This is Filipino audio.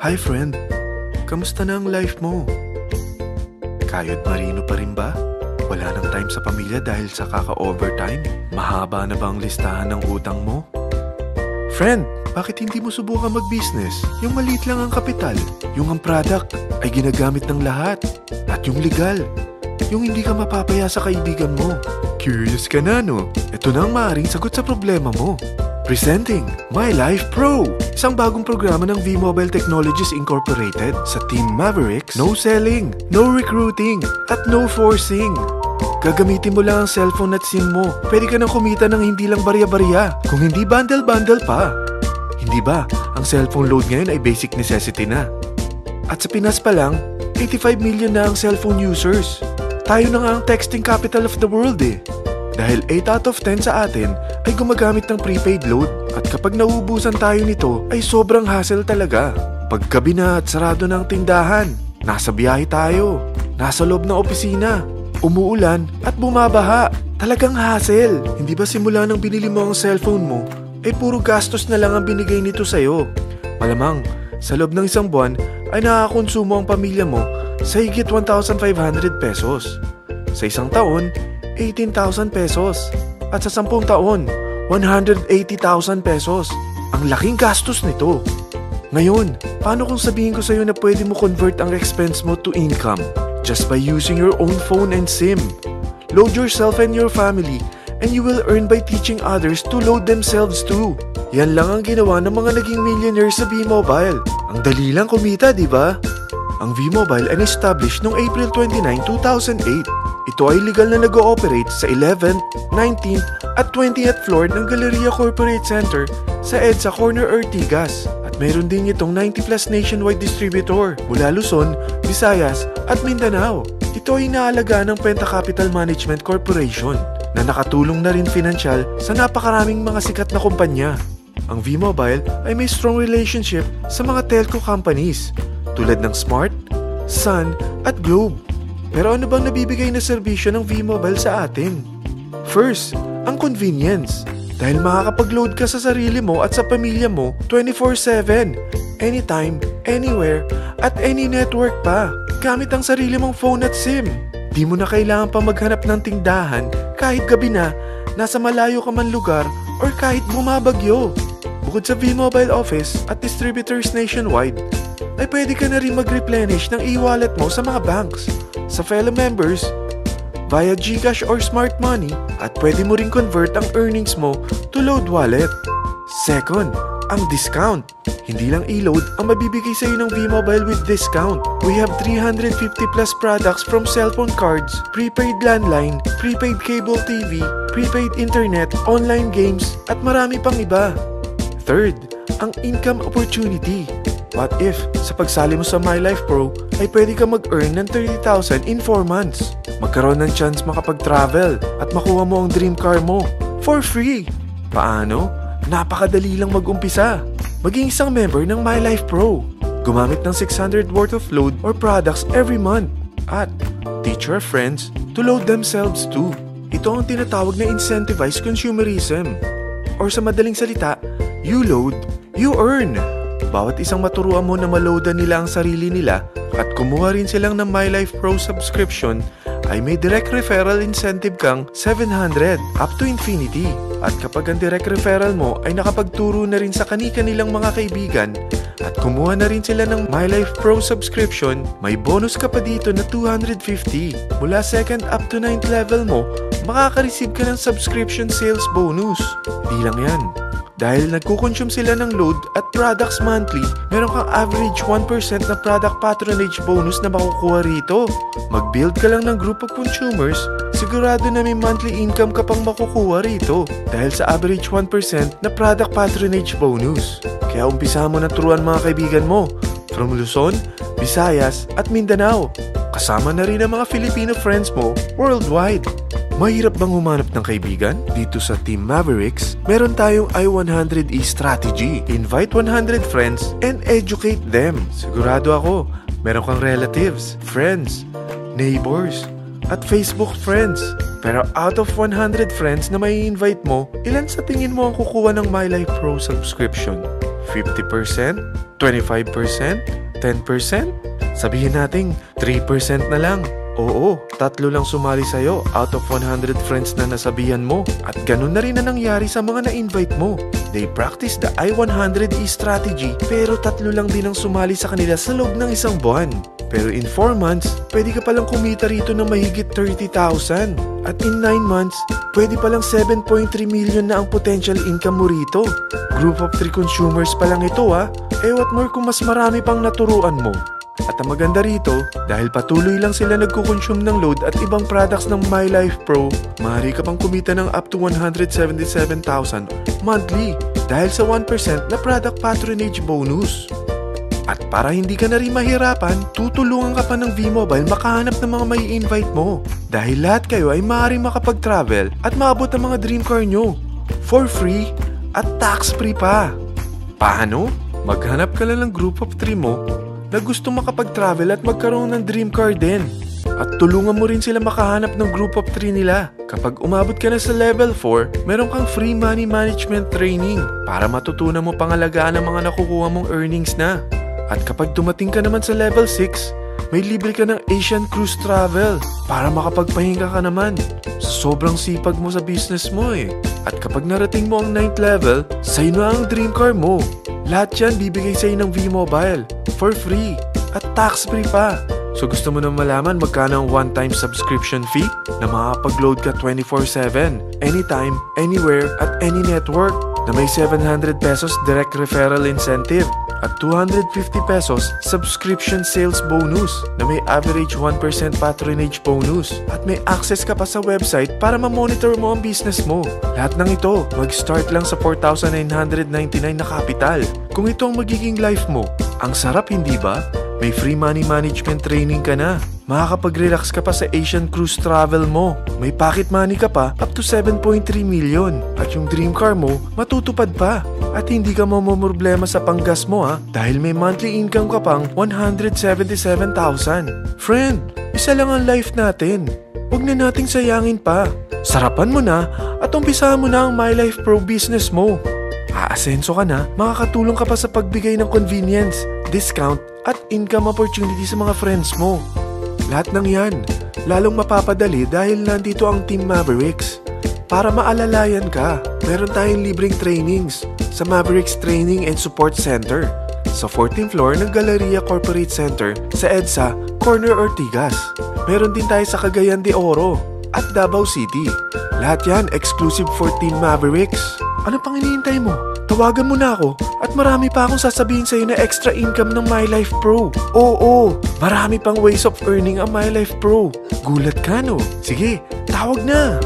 Hi friend, kamusta na ang life mo? Kayod marino pa rin ba? Wala nang time sa pamilya dahil sa kaka-overtime? Mahaba na ba ang listahan ng utang mo? Friend, bakit hindi mo subukan mag-business? Yung maliit lang ang kapital, yung ang product ay ginagamit ng lahat, at yung legal, yung hindi ka mapapaya sa kaibigan mo. Curious ka na, no? Ito na ang maaaring sagot sa problema mo. Presenting My Life Pro, isang bagong programa ng V-Mobile Technologies Incorporated. Sa Team Mavericks, no selling, no recruiting, at no forcing. Gagamitin mo lang ang cellphone at SIM mo. Pwede ka nang kumita ng hindi lang barya-barya, kung hindi bundle-bundle pa. Hindi ba, ang cellphone load ngayon ay basic necessity na. At sa Pinas pa lang, 85 million na ang cellphone users. Tayo na nga ang texting capital of the world eh. Dahil 8 out of 10 sa atin ay gumagamit ng prepaid load, at kapag nauubusan tayo nito ay sobrang hassle talaga. Paggabi na at sarado ng tindahan, nasa biyahe tayo, nasa loob ng opisina, umuulan at bumabaha. Talagang hassle. Hindi ba simula nang binili mo ang cellphone mo ay puro gastos na lang ang binigay nito sa'yo? Malamang sa loob ng isang buwan ay nakakakonsumo ang pamilya mo sa higit 1,500 pesos. Sa isang taon, 18,000 pesos. At sa 10 taon, 180,000 pesos. Ang laking gastos nito. Ngayon, paano kung sabihin ko sa'yo na pwede mo convert ang expense mo to income just by using your own phone and SIM? Load yourself and your family, and you will earn by teaching others to load themselves too. Yan lang ang ginawa ng mga naging millionaires sa V-Mobile. Ang dali lang kumita, di ba? Ang V-Mobile ay na-establish noong April 29, 2008. Ito ay legal na nag-ooperate sa 11th, 19th at 20th floor ng Galleria Corporate Center sa EDSA Corner Ortigas. At meron din itong 90 plus nationwide distributor mula Luzon, Visayas at Mindanao. Ito ay inaalagaan ng Penta Capital Management Corporation na nakatulong na rin pinansyal sa napakaraming mga sikat na kumpanya. Ang V-Mobile ay may strong relationship sa mga telco companies tulad ng Smart, Sun at Globe. Pero ano bang nabibigay na serbisyo ng V-Mobile sa atin? First, ang convenience. Dahil makakapag-load ka sa sarili mo at sa pamilya mo 24/7, anytime, anywhere, at any network pa. Gamit ang sarili mong phone at SIM. Di mo na kailangan pa maghanap ng tindahan kahit gabi na, nasa malayo ka man lugar, or kahit bumabagyo. Bukod sa V-Mobile office at distributors nationwide, ay pwede ka na rin mag-replenish ng e-wallet mo sa mga banks, sa fellow members, via GCash or Smart Money, at pwede mo rin convert ang earnings mo to load wallet. Second, ang discount. Hindi lang e-load ang mabibigay sa iyo ng V-Mobile with discount. We have 350 plus products from cellphone cards, prepaid landline, prepaid cable TV, prepaid internet, online games, at marami pang iba. Third, ang income opportunity. What if, sa pagsali mo sa My Life Pro, ay pwede ka mag-earn ng 30,000 in 4 months? Magkaroon ng chance makapag-travel at makuha mo ang dream car mo for free. Paano? Napakadali lang mag-umpisa. Maging isang member ng My Life Pro. Gumamit ng 600 worth of load or products every month. At teach your friends to load themselves too. Ito ang tinatawag na incentivized consumerism. Or sa madaling salita, you load, you earn. Bawat isang maturuan mo na maloadan nila ang sarili nila at kumuha rin silang ng My Life Pro subscription, ay may direct referral incentive kang 700 up to infinity. At kapag ang direct referral mo ay nakapagturo na rin sa kani-kanilang mga kaibigan at kumuha na rin sila ng My Life Pro subscription, may bonus ka pa dito na 250. Mula 2nd up to 9th level mo, makaka-receive ka ng subscription sales bonus. Di lang yan. Dahil nagkukonsume sila ng load at products monthly, meron kang average 1% na product patronage bonus na makukuha rito. Mag-build ka lang ng group of consumers, sigurado na may monthly income ka pang makukuha rito dahil sa average 1% na product patronage bonus. Kaya umpisa mo na turuan mga kaibigan mo from Luzon, Visayas at Mindanao. Kasama na rin ang mga Filipino friends mo worldwide. Mahirap bang humanap ng kaibigan? Dito sa Team Mavericks, meron tayong I100E strategy. Invite 100 friends and educate them. Sigurado ako, meron kang relatives, friends, neighbors, at Facebook friends. Pero out of 100 friends na may invite mo, ilan sa tingin mo ang kukuha ng My Life Pro subscription? 50%? 25%? 10%? Sabihin natin 3% na lang. Oo, 3 lang sumali sa'yo out of 100 friends na nasabihan mo. At ganun na rin na nangyari sa mga na-invite mo. They practice the I-100E strategy pero 3 lang din ang sumali sa kanila sa loob ng isang buwan. Pero in 4 months, pwede ka palang kumita rito ng mahigit 30,000. At in 9 months, pwede palang 7.3 million na ang potential income mo rito. Group of 3 consumers pa lang ito what more kung mas marami pang naturuan mo. At ang maganda rito, dahil patuloy lang sila nagko-consume ng load at ibang products ng MyLife Pro, maaari ka pang kumita ng up to 177,000 monthly dahil sa 1% na product patronage bonus. At para hindi ka na rin mahirapan, tutulungan ka pa ng V-Mobile makahanap ng mga may invite mo. Dahil lahat kayo ay maaaring makapag-travel at maabot ang mga dream car nyo for free at tax-free pa. Paano? Maghanap ka lang ng group of 3 mo na gusto makapag-travel at magkaroon ng dream car din. At tulungan mo rin sila makahanap ng group of 3 nila. Kapag umabot ka na sa level 4, meron kang free money management training para matutunan mo pangalagaan ang mga nakukuha mong earnings na. At kapag dumating ka naman sa level 6, may libre ka ng Asian Cruise Travel para makapagpahinga ka naman. Sobrang sipag mo sa business mo At kapag narating mo ang 9th level, sa'yo na ang dream car mo. Lahat yan bibigay sa'yo ng V-Mobile for free at tax-free pa. So gusto mo na malaman magkano ang one-time subscription fee na makakapag-load ka 24/7, anytime, anywhere, at any network na may 700 pesos direct referral incentive at 250 pesos subscription sales bonus na may average 1% patronage bonus at may access ka pa sa website para ma-monitor mo ang business mo. Lahat ng ito, mag-start lang sa 4,999 na capital. Kung ito ang magiging life mo, ang sarap hindi ba? May free money management training ka na. Makakapag-relax ka pa sa Asian Cruise Travel mo. May pocket money ka pa up to 7.3 million. At yung dream car mo, matutupad pa. At hindi ka mamumroblema sa panggas mo dahil may monthly income ka pang 177,000. Friend, isa lang ang life natin. Huwag na nating sayangin pa. Sarapan mo na at umpisahan mo na ang MyLife Pro business mo. Aasenso ka na, makakatulong ka pa sa pagbigay ng convenience, discount, at income opportunity sa mga friends mo. Lahat ng yan, lalong mapapadali dahil nandito ang Team Mavericks. Para maalalayan ka, meron tayong libreng trainings sa Mavericks Training and Support Center sa 14th floor ng Galleria Corporate Center sa EDSA, Corner Ortigas. Meron din tayo sa Cagayan de Oro at Davao City. Lahat yan exclusive for Team Mavericks. Ano pang hinihintay mo? Tawagan mo na ako at marami pa akong sasabihin sa'yo na extra income ng MyLife Pro. Oo, marami pang ways of earning ang MyLife Pro. Gulat ka no? Sige, tawag na!